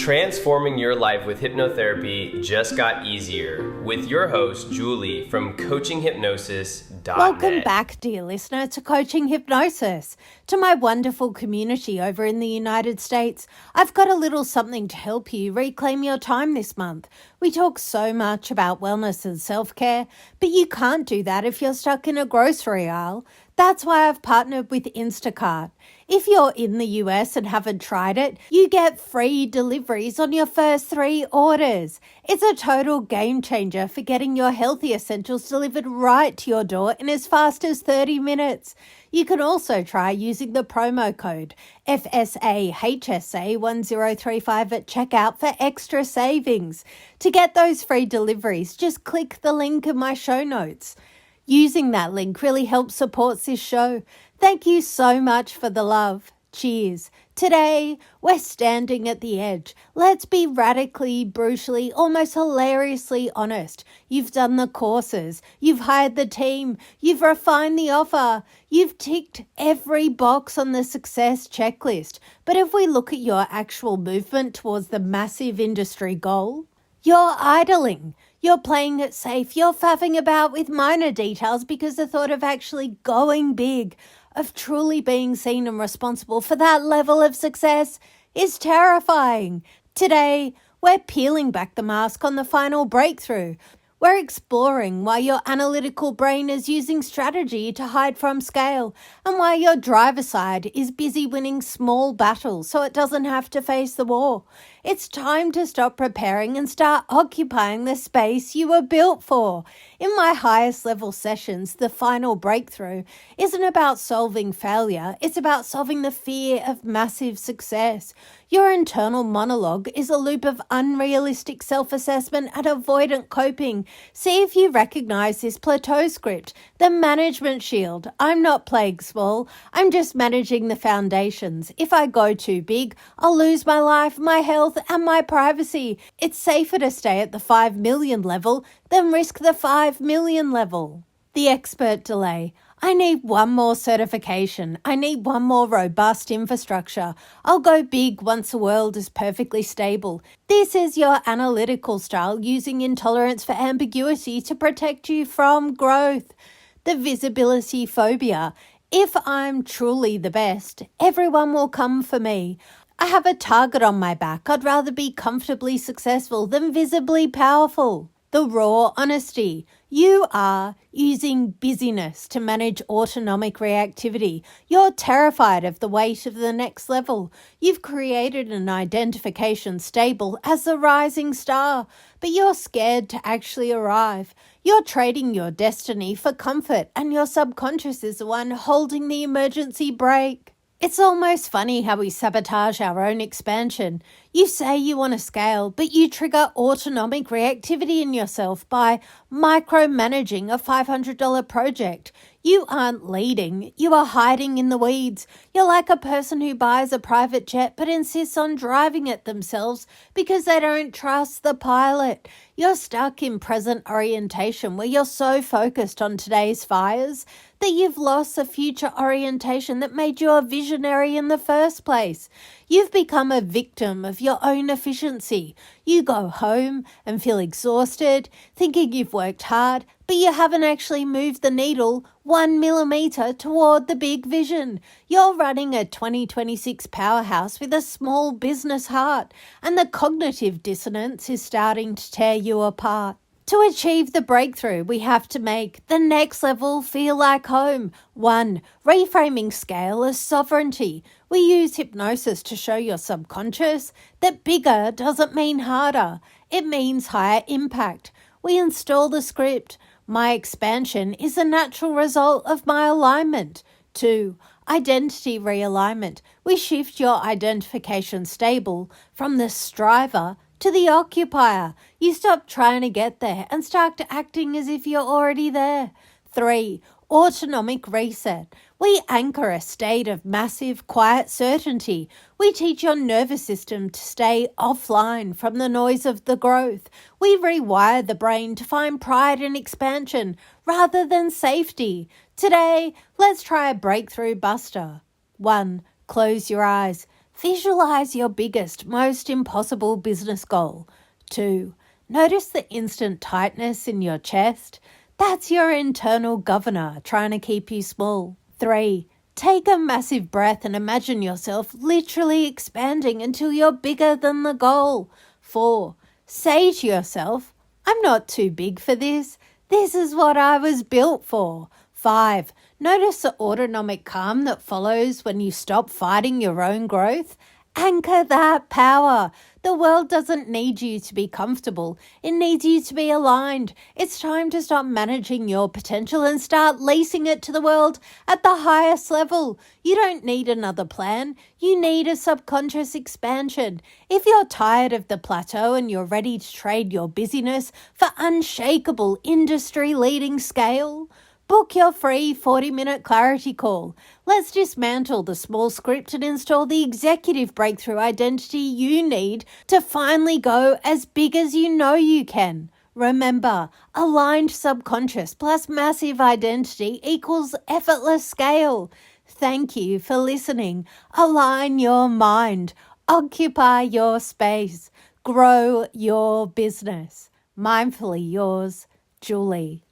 Transforming your life with hypnotherapy just got easier with your host, Julie from CoachingHypnosis.net. Welcome back, dear listener, to Coaching Hypnosis. To my wonderful community over in the United States, I've got a little something to help you reclaim your time this month. We talk so much about wellness and self-care, but you can't do that if you're stuck in a grocery aisle. That's why I've partnered with Instacart. If you're in the US and haven't tried it, you get free deliveries on your first 3 orders. It's a total game changer for getting your healthy essentials delivered right to your door in as fast as 30 minutes. You can also try using the promo code FSAHSA1035 at checkout for extra savings. To get those free deliveries, just click the link in my show notes. Using that link really helps support this show. Thank you so much for the love. Cheers. Today, we're standing at the edge. Let's be radically, brutally, almost hilariously honest. You've done the courses. You've hired the team. You've refined the offer. You've ticked every box on the success checklist. But if we look at your actual movement towards the massive industry goal, you're idling. You're playing it safe. You're faffing about with minor details because the thought of actually going big, of truly being seen and responsible for that level of success is terrifying. Today, we're peeling back the mask on the final breakthrough. We're exploring why your analytical brain is using strategy to hide from scale and why your driver side is busy winning small battles so it doesn't have to face the war. It's time to stop preparing and start occupying the space you were built for. In my highest level sessions, the final breakthrough isn't about solving failure. It's about solving the fear of massive success. Your internal monologue is a loop of unrealistic self-assessment and avoidant coping. See if you recognize this plateau script, the management shield. I'm not plague small. I'm just managing the foundations. If I go too big, I'll lose my life, my health, and my privacy. It's safer to stay at the 5 million level than risk the 5 million level. The expert delay. I need one more certification. I need one more robust infrastructure. I'll go big once the world is perfectly stable. This is your analytical style using intolerance for ambiguity to protect you from growth. The visibility phobia. If I'm truly the best, everyone will come for me. I have a target on my back. I'd rather be comfortably successful than visibly powerful. The raw honesty. You are using busyness to manage autonomic reactivity. You're terrified of the weight of the next level. You've created an identification stable as the rising star, but you're scared to actually arrive. You're trading your destiny for comfort, and your subconscious is the one holding the emergency brake. It's almost funny how we sabotage our own expansion. You say you want to scale, but you trigger autonomic reactivity in yourself by micromanaging a $500 project. You aren't leading, you are hiding in the weeds. You're like a person who buys a private jet but insists on driving it themselves because they don't trust the pilot. You're stuck in present orientation where you're so focused on today's fires that you've lost the future orientation that made you a visionary in the first place. You've become a victim of your own efficiency. You go home and feel exhausted, thinking you've worked hard, but you haven't actually moved the needle 1 millimeter toward the big vision. You're running a 2026 powerhouse with a small business heart, and the cognitive dissonance is starting to tear you apart. To achieve the breakthrough, we have to make the next level feel like home. 1. Reframing scale as sovereignty. We use hypnosis to show your subconscious that bigger doesn't mean harder. It means higher impact. We install the script. My expansion is a natural result of my alignment. 2. Identity realignment. We shift your identification stable from the striver to the occupier. You stop trying to get there and start acting as if you're already there. 3. Autonomic reset. We anchor a state of massive, quiet certainty. We teach your nervous system to stay offline from the noise of the growth. We rewire the brain to find pride in expansion rather than safety. Today, let's try a breakthrough buster. 1. Close your eyes. Visualize your biggest, most impossible business goal. 2. Notice the instant tightness in your chest. That's your internal governor trying to keep you small. 3. Take a massive breath and imagine yourself literally expanding until you're bigger than the goal. 4. Say to yourself, I'm not too big for this. This is what I was built for. 5. Notice the autonomic calm that follows when you stop fighting your own growth. Anchor that power. The world doesn't need you to be comfortable. It needs you to be aligned. It's time to stop managing your potential and start leasing it to the world at the highest level. You don't need another plan. You need a subconscious expansion. If you're tired of the plateau and you're ready to trade your busyness for unshakable industry-leading scale, book your free 40-minute clarity call. Let's dismantle the small script and install the executive breakthrough identity you need to finally go as big as you know you can. Remember, aligned subconscious plus massive identity equals effortless scale. Thank you for listening. Align your mind. Occupy your space. Grow your business. Mindfully yours, Julie.